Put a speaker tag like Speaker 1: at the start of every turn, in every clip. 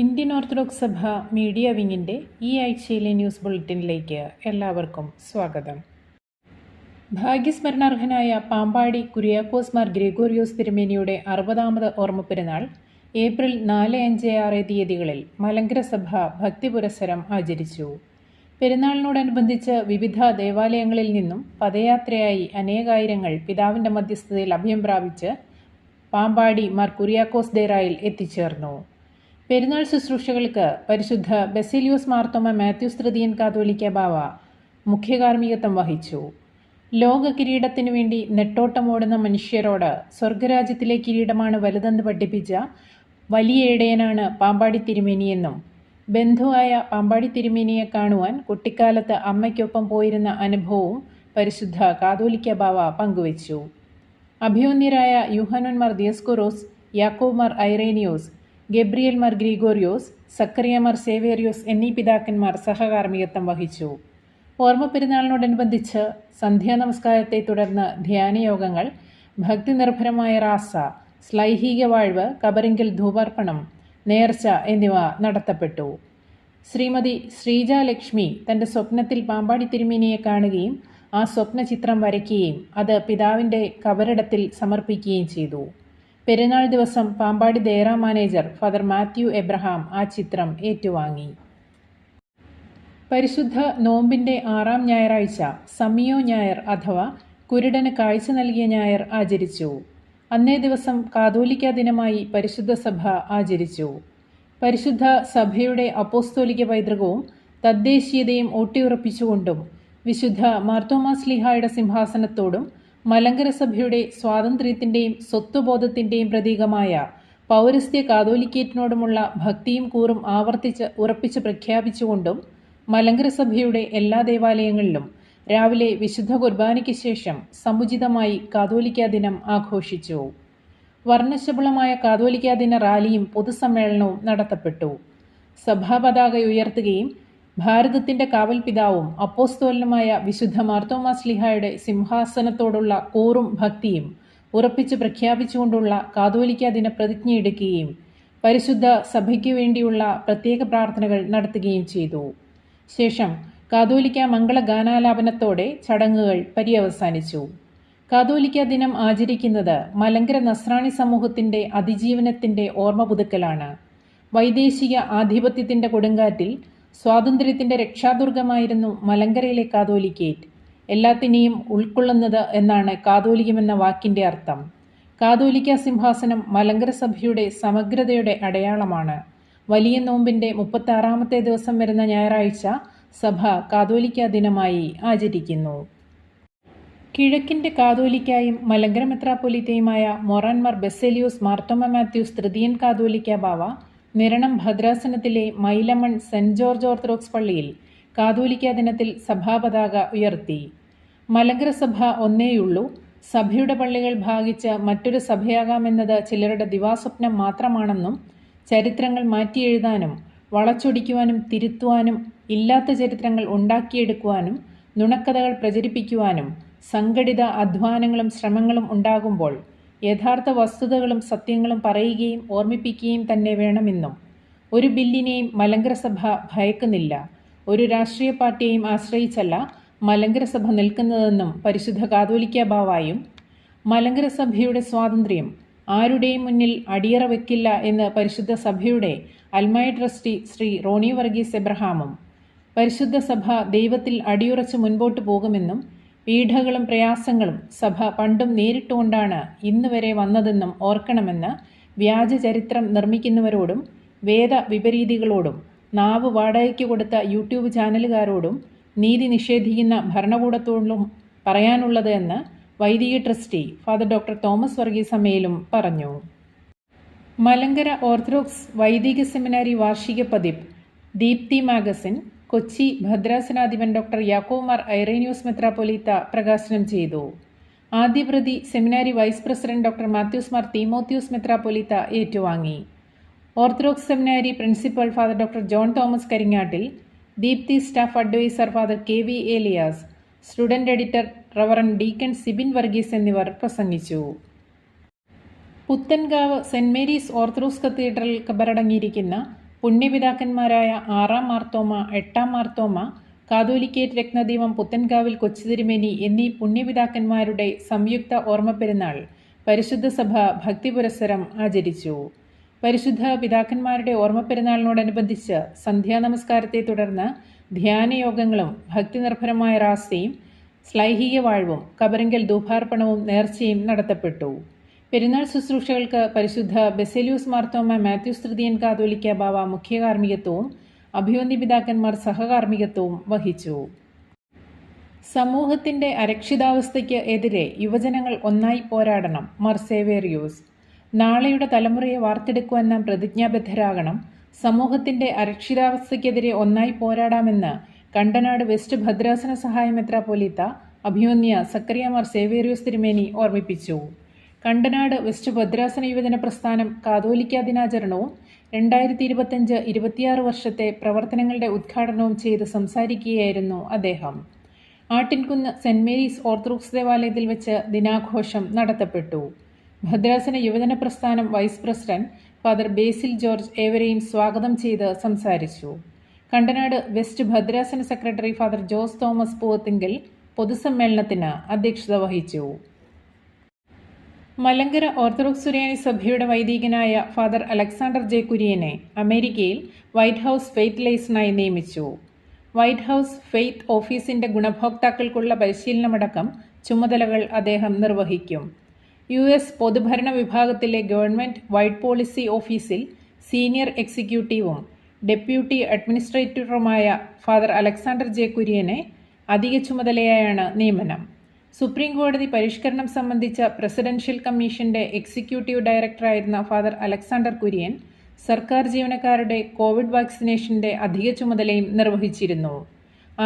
Speaker 1: Indian orthodox സഭ media വിങ്ങിൻ്റെ ഈ ആഴ്ചയിലെ ന്യൂസ് ബുള്ളറ്റിനിലേക്ക് എല്ലാവർക്കും സ്വാഗതം. ഭാഗ്യസ്മരണാർഹനായ പാമ്പാടി കുര്യാക്കോസ് മാർ ഗ്രിഗോറിയോസ് തിരുമേനിയുടെ 60ാമത് ഓർമ്മ പെരുന്നാൾ ഏപ്രിൽ 4, 5, 6 തീയതികളിൽ മലങ്കര സഭ ഭക്തിപുരസ്സരം ആചരിച്ചു. പെരുന്നാളിനോടനുബന്ധിച്ച് വിവിധ ദേവാലയങ്ങളിൽ നിന്നും പദയാത്രയായി അനേകായിരങ്ങൾ പിതാവിൻ്റെ മധ്യസ്ഥതയിൽ അഭയം പ്രാപിച്ച് പാമ്പാടി മാർ കുര്യാക്കോസ് ദേറായിൽ എത്തിച്ചേർന്നു. പെരുന്നാൾ ശുശ്രൂഷകൾക്ക് പരിശുദ്ധ ബസേലിയോസ് മാർത്തോമ മാത്യൂസ് തൃതീയൻ കാതോലിക്ക ബാവ മുഖ്യകാർമ്മികത്വം വഹിച്ചു. ലോക കിരീടത്തിനു വേണ്ടി നെട്ടോട്ടമോടുന്ന മനുഷ്യരോട് സ്വർഗരാജ്യത്തിലെ കിരീടമാണ് വലുതെന്ന് പഠിപ്പിച്ച വലിയ ഇടയനാണ് പാമ്പാടി തിരുമേനിയെന്നും ബന്ധുവായ പാമ്പാടി തിരുമേനിയെ കാണുവാൻ കുട്ടിക്കാലത്ത് അമ്മയ്ക്കൊപ്പം പോയിരുന്ന അനുഭവവും പരിശുദ്ധ കാതോലിക്ക ബാവ പങ്കുവച്ചു. അഭിവന്യരായ യൂഹാനോൻ മാർ ദിയസ്കോറോസ്, യാക്കോബ് മാർ ഐറേനിയോസ്, ഗബ്രിയേൽ മാർ ഗ്രിഗോറിയോസ്, സക്കറിയ മാർ സേവേറിയോസ് എന്നീ പിതാക്കന്മാർ സഹകാർമ്മികത്വം വഹിച്ചു. ഓർമ്മ പെരുന്നാളിനോടനുബന്ധിച്ച് സന്ധ്യാനമസ്കാരത്തെ തുടർന്ന് ധ്യാനയോഗങ്ങൾ, ഭക്തി നിർഭരമായ റാസ, ശ്ലൈഹിക വാഴ്വ്, കബറിങ്കൽ ധൂപാർപ്പണം, നേർച്ച എന്നിവ നടത്തപ്പെട്ടു. ശ്രീമതി ശ്രീജ ലക്ഷ്മി തൻ്റെ സ്വപ്നത്തിൽ പാമ്പാടി തിരുമേനിയെ കാണുകയും ആ സ്വപ്ന ചിത്രം വരയ്ക്കുകയും അത് പിതാവിൻ്റെ കബറിടത്തിൽ സമർപ്പിക്കുകയും ചെയ്തു. പെരുന്നാൾ ദിവസം Pampady Deira manager father Mathew Abraham ആ ചിത്രം ഏറ്റുവാങ്ങി. പരിശുദ്ധ നോമ്പിൻ്റെ 6ാം ഞായറാഴ്ച സമിയോ ഞായർ അഥവാ കുരുടന് കാഴ്ച നൽകിയ ഞായർ ആചരിച്ചു. അന്നേ ദിവസം കാതോലിക്ക ദിനമായി പരിശുദ്ധ സഭ ആചരിച്ചു. പരിശുദ്ധ സഭയുടെ അപ്പോസ്തോലിക പൈതൃകവും തദ്ദേശീയതയും ഊട്ടിയുറപ്പിച്ചുകൊണ്ടും വിശുദ്ധ മാർത്തോമാ ശ്ലീഹായുടെ സിംഹാസനത്തോടും മലങ്കര സഭയുടെ സ്വാതന്ത്ര്യത്തിൻ്റെയും സ്വത്വബോധത്തിൻ്റെയും പ്രതീകമായ പൗരസ്ത്യ കാതോലിക്കേറ്റിനോടുമുള്ള ഭക്തിയും കൂറും ഉറപ്പിച്ച് പ്രഖ്യാപിച്ചുകൊണ്ടും മലങ്കര സഭയുടെ എല്ലാ ദേവാലയങ്ങളിലും രാവിലെ വിശുദ്ധ കുർബാനയ്ക്ക് ശേഷം സമുചിതമായി കാതോലിക്ക ദിനം ആഘോഷിച്ചു. വർണ്ണശബളമായ കാതോലിക്ക ദിന റാലിയും പൊതുസമ്മേളനവും നടത്തപ്പെട്ടു. സഭാപതാക ഉയർത്തുകയും ഭാരതത്തിൻ്റെ കാവൽ പിതാവും അപ്പോസ്തോലനുമായ വിശുദ്ധ മാർത്തോമാ ശ്ലീഹായുടെ സിംഹാസനത്തോടുള്ള കൂറും ഭക്തിയും ഉറപ്പിച്ച് പ്രഖ്യാപിച്ചുകൊണ്ടുള്ള കാതോലിക്ക ദിന പ്രതിജ്ഞയെടുക്കുകയും പരിശുദ്ധ സഭയ്ക്കു വേണ്ടിയുള്ള പ്രത്യേക പ്രാർത്ഥനകൾ നടത്തുകയും ചെയ്തു. ശേഷം കാതോലിക്ക മംഗളഗാനാലാപനത്തോടെ ചടങ്ങുകൾ പര്യവസാനിച്ചു. കാതോലിക്ക ദിനം ആചരിക്കുന്നത് മലങ്കര നസ്രാണി സമൂഹത്തിൻ്റെ അതിജീവനത്തിൻ്റെ ഓർമ്മ പുതുക്കലാണ്. വൈദേശിക ആധിപത്യത്തിൻ്റെ കൊടുങ്കാറ്റിൽ സ്വാതന്ത്ര്യത്തിൻ്റെ രക്ഷാദുർഗമായിരുന്നു മലങ്കരയിലെ കാതോലിക്കേറ്റ്. എല്ലാത്തിനെയും ഉൾക്കൊള്ളുന്നത് എന്നാണ് കാതോലികമെന്ന വാക്കിൻ്റെ അർത്ഥം. കാതോലിക്ക സിംഹാസനം മലങ്കര സഭയുടെ സമഗ്രതയുടെ അടയാളമാണ്. വലിയ നോമ്പിൻ്റെ 36ാമത്തെ ദിവസം വരുന്ന ഞായറാഴ്ച സഭ കാതോലിക്ക ദിനമായി ആചരിക്കുന്നു. കിഴക്കിൻ്റെ കാതോലിക്കായും മലങ്കര മെത്രാപ്പൊലീത്തയുമായ മൊറാൻ മാർ ബസേലിയോസ് മാർത്തോമ മാത്യൂസ് തൃതീയൻ കാതോലിക്ക ബാവ നിരണം ഭദ്രാസനത്തിലെ മൈലമൺ സെൻറ് ജോർജ് ഓർത്തഡോക്സ് പള്ളിയിൽ കാതോലിക്ക ദിനത്തിൽ സഭാപതാക ഉയർത്തി. മലങ്കര സഭ ഒന്നേയുള്ളൂ, സഭയുടെ പള്ളികൾ ഭാഗിച്ച് മറ്റൊരു സഭയാകാമെന്നത് ചിലരുടെ ദിവാസ്വപ്നം മാത്രമാണെന്നും ചരിത്രങ്ങൾ മാറ്റിയെഴുതാനും വളച്ചൊടിക്കുവാനും തിരുത്തുവാനും ഇല്ലാത്ത ചരിത്രങ്ങൾ ഉണ്ടാക്കിയെടുക്കുവാനും നുണക്കഥകൾ പ്രചരിപ്പിക്കുവാനും സംഘടിത അധ്വാനങ്ങളും ശ്രമങ്ങളും ഉണ്ടാകുമ്പോൾ യഥാർത്ഥ വസ്തുതകളും സത്യങ്ങളും പറയുകയും ഓർമ്മിപ്പിക്കുകയും തന്നെ വേണമെന്നും ഒരു ബില്ലിനെയും മലങ്കര സഭ ഭയക്കുന്നില്ല, ഒരു രാഷ്ട്രീയ പാർട്ടിയെയും ആശ്രയിച്ചല്ല മലങ്കര സഭ നിൽക്കുന്നതെന്നും പരിശുദ്ധ കാതോലിക്ക ബാവായും മലങ്കര സഭയുടെ സ്വാതന്ത്ര്യം ആരുടെയും മുന്നിൽ അടിയറ വയ്ക്കില്ല എന്ന് പരിശുദ്ധ സഭയുടെ അൽമായ ട്രസ്റ്റി ശ്രീ റോണി വർഗീസ് എബ്രഹാമും പരിശുദ്ധ സഭ ദൈവത്തിൽ അടിയുറച്ച് മുൻപോട്ട് പോകുമെന്നും പീഡകളും പ്രയാസങ്ങളും സഭ പണ്ടും നേരിട്ടുകൊണ്ടാണ് ഇന്ന് വരെ വന്നതെന്നും ഓർക്കണമെന്ന് വ്യാജ ചരിത്രം നിർമ്മിക്കുന്നവരോടും വേദ വിപരീതികളോടും നാവ് വാടകയ്ക്ക് കൊടുത്ത യൂട്യൂബ് ചാനലുകാരോടും നീതി നിഷേധിക്കുന്ന ഭരണകൂടത്തോടും പറയാനുള്ളത് എന്ന് വൈദിക trustee father doctor Thomas Varghese അമ്മയിലും പറഞ്ഞു. മലങ്കര ഓർത്തഡോക്സ് വൈദിക സെമിനാരി വാർഷിക പതിപ്പ് ദീപ്തി മാഗസിൻ കൊച്ചി ഭദ്രാസനാധിപൻ ഡോക്ടർ യാക്കോബ് മാർ ഐറേനിയോസ് മെത്രാപ്പൊലീത്ത പ്രകാശനം ചെയ്തു. ആദ്യ പ്രതി seminary vice president doctor Mathews Mar Theemotheos മെത്രാപ്പൊലീത്ത ഏറ്റുവാങ്ങി. Orthodox seminary principal father doctor John Thomas Karingattil, Deepthi staff advisor father KV Elias, student editor reverend deacon Sibin Varghese എന്നിവർ പ്രസംഗിച്ചു. Puthenkavu Saint Mary's Orthodox cathedral കബറടങ്ങിയിരിക്കുന്ന പുണ്യപിതാക്കന്മാരായ 6-ാം മാർത്തോമ, 8-ാം മാർത്തോമ, കാതോലിക്കേറ്റ് രത്നദീപം പുത്തൻകാവിൽ കൊച്ചുതിരുമേനി എന്നീ പുണ്യപിതാക്കന്മാരുടെ സംയുക്ത ഓർമ്മപ്പെരുന്നാൾ പരിശുദ്ധ സഭ ഭക്തിപുരസ്സരം ആചരിച്ചു. പരിശുദ്ധ പിതാക്കന്മാരുടെ ഓർമ്മപ്പെരുന്നാളിനോടനുബന്ധിച്ച് സന്ധ്യാനമസ്കാരത്തെ തുടർന്ന് ധ്യാനയോഗങ്ങളും ഭക്തിനിർഭരമായ റാസയും ശ്ലൈഹിക വാഴ്വും കബറിങ്കൽ ധൂപാർപ്പണവും നേർച്ചയും നടത്തപ്പെട്ടു. പെരുന്നാൾ ശുശ്രൂഷകൾക്ക് പരിശുദ്ധ ബെസേലിയൂസ് മാർത്തോമ മാത്യൂസ് തൃതീയൻ കാതോലിക്ക ബാവ മുഖ്യ കാർമ്മികത്വവും അഭിവന്ദ്യ പിതാക്കന്മാർ സഹകാർമ്മികത്വവും വഹിച്ചു. സമൂഹത്തിന്റെ അരക്ഷിതാവസ്ഥയ്ക്ക് എതിരെ യുവജനങ്ങൾ ഒന്നായി പോരാടണം. മാർ സേവേറിയൂസ്. നാളെയുടെ തലമുറയെ വാർത്തെടുക്കുവാൻ നാം പ്രതിജ്ഞാബദ്ധരാകണം. സമൂഹത്തിന്റെ അരക്ഷിതാവസ്ഥയ്ക്കെതിരെ ഒന്നായി പോരാടാമെന്ന് കണ്ടനാട് വെസ്റ്റ് ഭദ്രാസന സഹായ മെത്രാപ്പോലീത്ത അഭിവന്യ സക്കറിയ മാർ സേവേറിയൂസ് തിരുമേനി ഓർമ്മിപ്പിച്ചു. കണ്ടനാട് വെസ്റ്റ് ഭദ്രാസന യുവജന പ്രസ്ഥാനം കാതോലിക്ക ദിനാചരണവും 2025-26 വർഷത്തെ പ്രവർത്തനങ്ങളുടെ ഉദ്ഘാടനവും ചെയ്ത് സംസാരിക്കുകയായിരുന്നു അദ്ദേഹം. ആട്ടിൻകുന്ന് സെന്റ് മേരീസ് ഓർത്തഡോക്സ് ദേവാലയത്തിൽ വെച്ച് ദിനാഘോഷം നടത്തപ്പെട്ടു. ഭദ്രാസന യുവജന പ്രസ്ഥാനം vice president father Basil George ഏവരെയും സ്വാഗതം ചെയ്ത് സംസാരിച്ചു. കണ്ടനാട് വെസ്റ്റ് ഭദ്രാസന secretary father Jose Thomas Poovathinkal പൊതുസമ്മേളനത്തിന് അധ്യക്ഷത വഹിച്ചു. മലങ്കര ഓർത്തഡോക്സ് സുറിയാനി സഭയുടെ വൈദികനായ ഫാദർ അലക്സാണ്ടർ ജെ കുര്യനെ അമേരിക്കയിൽ വൈറ്റ് ഹൗസ് ഫെയ്ത്ത് ലൈസണായി നിയമിച്ചു. വൈറ്റ് ഹൗസ് ഫെയ്ത്ത് ഓഫീസിന്റെ ഗുണഭോക്താക്കൾക്കുള്ള പരിശീലനമടക്കം ചുമതലകൾ അദ്ദേഹം നിർവഹിക്കും. US പൊതുഭരണ വിഭാഗത്തിലെ ഗവൺമെന്റ് വൈഡ് പോളിസി ഓഫീസിൽ സീനിയർ എക്സിക്യൂട്ടീവും ഡെപ്യൂട്ടി അഡ്മിനിസ്ട്രേറ്ററുമായ ഫാദർ അലക്സാണ്ടർ ജെ കുര്യനെ അധിക ചുമതലയായാണ് നിയമനം. സുപ്രീം കോടതി പരിഷ്കരണം സംബന്ധിച്ച പ്രസിഡൻഷ്യൽ കമ്മീഷന്റെ എക്സിക്യൂട്ടീവ് ഡയറക്ടറായിരുന്ന ഫാദർ അലക്സാണ്ടർ കുര്യൻ സർക്കാർ ജീവനക്കാരുടെ കോവിഡ് വാക്സിനേഷന്റെ അധിക ചുമതലയും നിർവഹിച്ചിരുന്നു.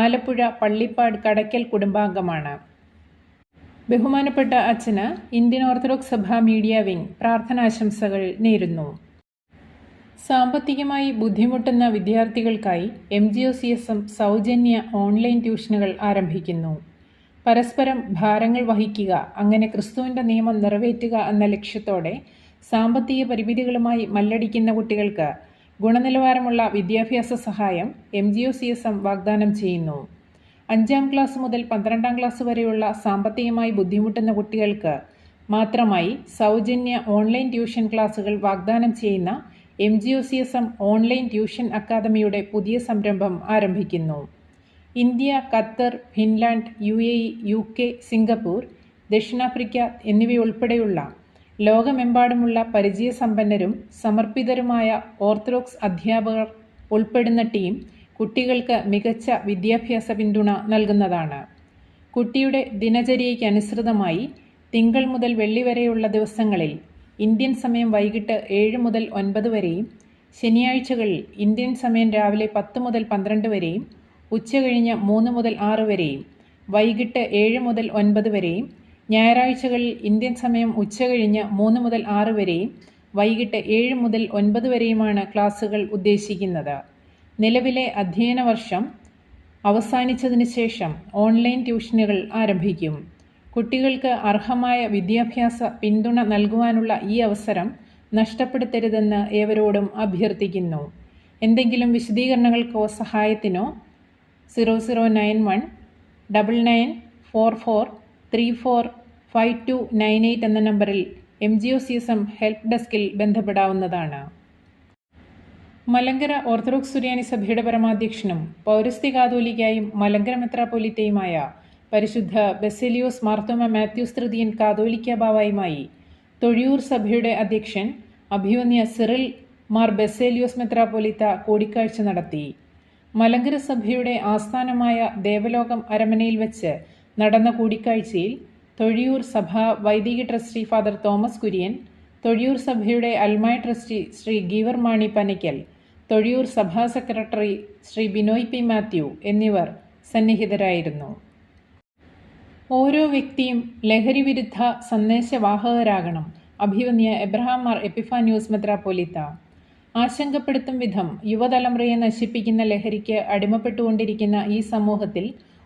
Speaker 1: ആലപ്പുഴ പള്ളിപ്പാട് കടയ്ക്കൽ കുടുംബാംഗമാണ്. ബഹുമാനപ്പെട്ട അച്ഛന് ഇന്ത്യൻ ഓർത്തഡോക്സ് സഭ മീഡിയ വിംഗ് പ്രാർത്ഥനാശംസകൾ നേരുന്നു. സാമ്പത്തികമായി ബുദ്ധിമുട്ടുന്ന വിദ്യാർത്ഥികൾക്കായി MGOCSM സൗജന്യ ഓൺലൈൻ ട്യൂഷനുകൾ ആരംഭിക്കുന്നു. പരസ്പരം ഭാരങ്ങൾ വഹിക്കുക, അങ്ങനെ ക്രിസ്തുവിൻ്റെ നിയമം നിറവേറ്റുക എന്ന ലക്ഷ്യത്തോടെ സാമ്പത്തിക പരിമിതികളുമായി മല്ലടിക്കുന്ന കുട്ടികൾക്ക് ഗുണനിലവാരമുള്ള വിദ്യാഭ്യാസ സഹായം MGOCSM വാഗ്ദാനം ചെയ്യുന്നു. 5-ാം ക്ലാസ് മുതൽ 12-ാം ക്ലാസ് വരെയുള്ള സാമ്പത്തികമായി ബുദ്ധിമുട്ടുന്ന കുട്ടികൾക്ക് മാത്രമായി സൗജന്യ ഓൺലൈൻ ട്യൂഷൻ ക്ലാസുകൾ വാഗ്ദാനം ചെയ്യുന്ന MGOCSM ഓൺലൈൻ ട്യൂഷൻ അക്കാദമിയുടെ പുതിയ സംരംഭം ആരംഭിക്കുന്നു. India, Qatar, Finland, UAE, UK, Singapore, ദക്ഷിണാഫ്രിക്ക എന്നിവയുൾപ്പെടെയുള്ള ലോകമെമ്പാടുമുള്ള പരിചയസമ്പന്നരും സമർപ്പിതരുമായ ഓർത്തഡോക്സ് അധ്യാപകർ ഉൾപ്പെടുന്ന ടീം കുട്ടികൾക്ക് മികച്ച വിദ്യാഭ്യാസ പിന്തുണ നൽകുന്നതാണ്. കുട്ടിയുടെ ദിനചര്യയ്ക്കനുസൃതമായി തിങ്കൾ മുതൽ വെള്ളി വരെയുള്ള ദിവസങ്ങളിൽ ഇന്ത്യൻ സമയം വൈകിട്ട് 7 മുതൽ 9 വരെയും ശനിയാഴ്ചകളിൽ ഇന്ത്യൻ സമയം രാവിലെ 10 മുതൽ 12 വരെയും ഉച്ചകഴിഞ്ഞ് 3 മുതൽ 6 വരെയും വൈകിട്ട് 7 മുതൽ 9 വരെയും ഞായറാഴ്ചകളിൽ ഇന്ത്യൻ സമയം ഉച്ചകഴിഞ്ഞ് 3 മുതൽ 6 വരെയും വൈകിട്ട് 7 മുതൽ 9 വരെയുമാണ് ക്ലാസുകൾ ഉദ്ദേശിക്കുന്നത്. നിലവിലെ അധ്യയന വർഷം അവസാനിച്ചതിന് ശേഷം ഓൺലൈൻ ട്യൂഷനുകൾ ആരംഭിക്കും. കുട്ടികൾക്ക് അർഹമായ വിദ്യാഭ്യാസ പിന്തുണ നൽകുവാനുള്ള ഈ അവസരം നഷ്ടപ്പെടുത്തരുതെന്ന് ഏവരോടും അഭ്യർത്ഥിക്കുന്നു. എന്തെങ്കിലും വിശദീകരണങ്ങൾക്കോ സഹായത്തിനോ 0091 9944345298 എന്ന നമ്പറിൽ MGOCSM ഹെൽപ്പ് ഡെസ്കിൽ ബന്ധപ്പെടാവുന്നതാണ്. മലങ്കര ഓർത്തഡോക്സ് സുറിയാനി സഭയുടെ പരമാധ്യക്ഷനും പൗരസ്ത്യ കാതോലിക്കായും മലങ്കര മെത്രാപ്പൊലീത്തയുമായ പരിശുദ്ധ ബെസേലിയോസ് മാർത്തോമ മാത്യൂസ് തൃതീയൻ കാതോലിക്ക ബാവായുമായി തൊഴിയൂർ സഭയുടെ അധ്യക്ഷൻ അഭിവന്യ സിറിൽ മാർ ബെസേലിയോസ് മെത്രാപ്പൊലീത്ത കൂടിക്കാഴ്ച നടത്തി. മലങ്കര സഭയുടെ ആസ്ഥാനമായ ദേവലോകം അരമനയിൽ വെച്ച് നടന്ന കൂടിക്കാഴ്ചയിൽ തൊഴിയൂർ സഭ വൈദിക trustee father Thomas Kurian, Thozhiyur സഭയുടെ അൽമായ ട്രസ്റ്റി ശ്രീ ഗീവർ മാണി പനയ്ക്കൽ, തൊഴിയൂർ സഭാ സെക്രട്ടറി ശ്രീ ബിനോയ് പി മാത്യു എന്നിവർ സന്നിഹിതരായിരുന്നു. ഓരോ വ്യക്തിയും ലഹരി വിരുദ്ധ സന്ദേശവാഹകരാകണം. അഭിവന്യ എബ്രഹാം മാർ എപ്പിഫാനിയോസ് മെത്രാപ്പൊലീത്ത. ആശങ്കപ്പെടുത്തും വിധം യുവതലമുറയെ നശിപ്പിക്കുന്ന ലഹരിക്ക് അടിമപ്പെട്ടുകൊണ്ടിരിക്കുന്ന ഈ സമൂഹത്തിൽ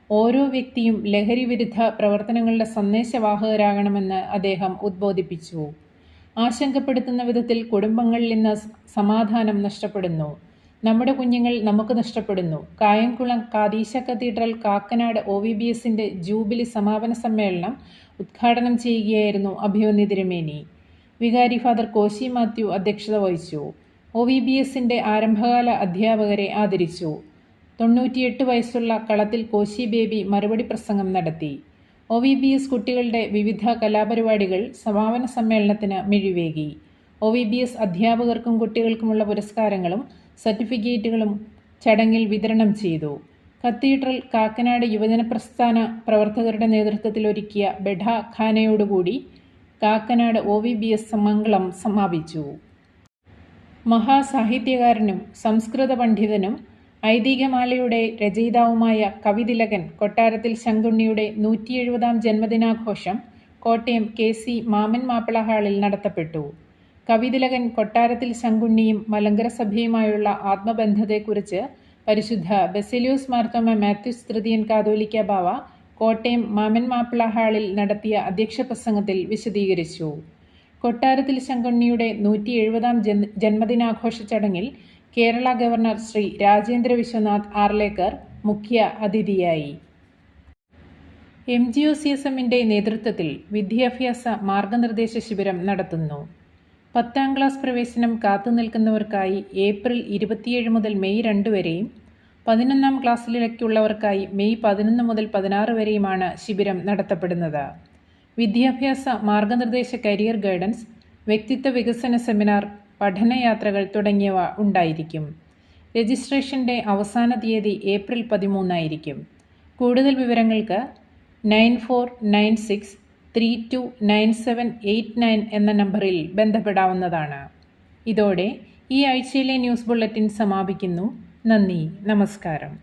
Speaker 1: ഓരോ വ്യക്തിയും ലഹരി വിരുദ്ധ പ്രവർത്തനങ്ങളുടെ സന്ദേശവാഹകരാകണമെന്ന് അദ്ദേഹം ഉദ്ബോധിപ്പിച്ചു. ആശങ്കപ്പെടുത്തുന്ന വിധത്തിൽ കുടുംബങ്ങളിൽ ഇന്ന് സമാധാനം നഷ്ടപ്പെടുന്നു. നമ്മുടെ കുഞ്ഞുങ്ങൾ നമുക്ക് നഷ്ടപ്പെടുന്നു. കായംകുളം കാതീശ കത്തീഡ്രൽ കാക്കനാട് OVBSന്റെ ജൂബിലി സമാപന സമ്മേളനം ഉദ്ഘാടനം ചെയ്യുകയായിരുന്നു അഭിമന്യ തിരുമേനി. വികാരി ഫാദർ കോശി മാത്യു അധ്യക്ഷത വഹിച്ചു. OVBSന്റെ ആരംഭകാല അധ്യാപകരെ ആദരിച്ചു. 98 വയസ്സുള്ള കളത്തിൽ കോശി ബേബി മറുപടി പ്രസംഗം നടത്തി. OVBS കുട്ടികളുടെ വിവിധ കലാപരിപാടികൾ സമാപന സമ്മേളനത്തിന് മിഴിവേകി. OVBS അധ്യാപകർക്കും കുട്ടികൾക്കുമുള്ള പുരസ്കാരങ്ങളും സർട്ടിഫിക്കറ്റുകളും ചടങ്ങിൽ വിതരണം ചെയ്തു. കത്തീഡ്രൽ കാക്കനാട് യുവജന പ്രസ്ഥാന പ്രവർത്തകരുടെ നേതൃത്വത്തിൽ ഒരുക്കിയ ബെഡ ഖാനയോടുകൂടി കാക്കനാട് OVBS മംഗളം സമാപിച്ചു. മഹാസാഹിത്യകാരനും സംസ്കൃത പണ്ഡിതനും ഐതിഹ്യമാലയുടെ രചയിതാവുമായ കവിതിലകൻ കൊട്ടാരത്തിൽ ശങ്കുണ്ണിയുടെ 170-ാം ജന്മദിനാഘോഷം കോട്ടയം KC മാമൻ മാപ്പിള ഹാളിൽ നടത്തപ്പെട്ടു. കവിതിലകൻ കൊട്ടാരത്തിൽ ശങ്കുണ്ണിയും മലങ്കര സഭയുമായുള്ള ആത്മബന്ധത്തെക്കുറിച്ച് പരിശുദ്ധ ബസേലിയോസ് മാർത്തോമ മാത്യൂസ് തൃതീയൻ കാതോലിക്ക ബാവ കോട്ടയം മാമൻ മാപ്പിള ഹാളിൽ നടത്തിയ അധ്യക്ഷ പ്രസംഗത്തിൽ വിശദീകരിച്ചു. കൊട്ടാരത്തിൽ ശങ്കുണ്ണിയുടെ 170-ാം ജന്മദിനാഘോഷ ചടങ്ങിൽ കേരള ഗവർണർ ശ്രീ രാജേന്ദ്ര വിശ്വനാഥ് ആർലേക്കർ മുഖ്യ അതിഥിയായി. MGOCSMന്റെ നേതൃത്വത്തിൽ വിദ്യാഭ്യാസ മാർഗനിർദ്ദേശ ശിബിരം നടത്തുന്നു. 10ാം ക്ലാസ് പ്രവേശനം കാത്തുനിൽക്കുന്നവർക്കായി ഏപ്രിൽ 27 മുതൽ മെയ് 2 വരെയും 11ാം ക്ലാസ്സിലേക്കുള്ളവർക്കായി മെയ് 11 മുതൽ 16 വരെയുമാണ് ശിബിരം നടത്തപ്പെടുന്നത്. വിദ്യാഭ്യാസ മാർഗനിർദ്ദേശ കരിയർ ഗൈഡൻസ്, വ്യക്തിത്വ വികസന സെമിനാർ, പഠനയാത്രകൾ തുടങ്ങിയവ ഉണ്ടായിരിക്കും. രജിസ്ട്രേഷന്റെ അവസാന തീയതി ഏപ്രിൽ 13 ആയിരിക്കും. കൂടുതൽ വിവരങ്ങൾക്ക് 9496329789 എന്ന നമ്പറിൽ ബന്ധപ്പെടാവുന്നതാണ്. ഇതോടെ ഈ ആഴ്ചയിലെ ന്യൂസ് ബുള്ളറ്റിൻ സമാപിക്കുന്നു. നന്ദി, നമസ്കാരം.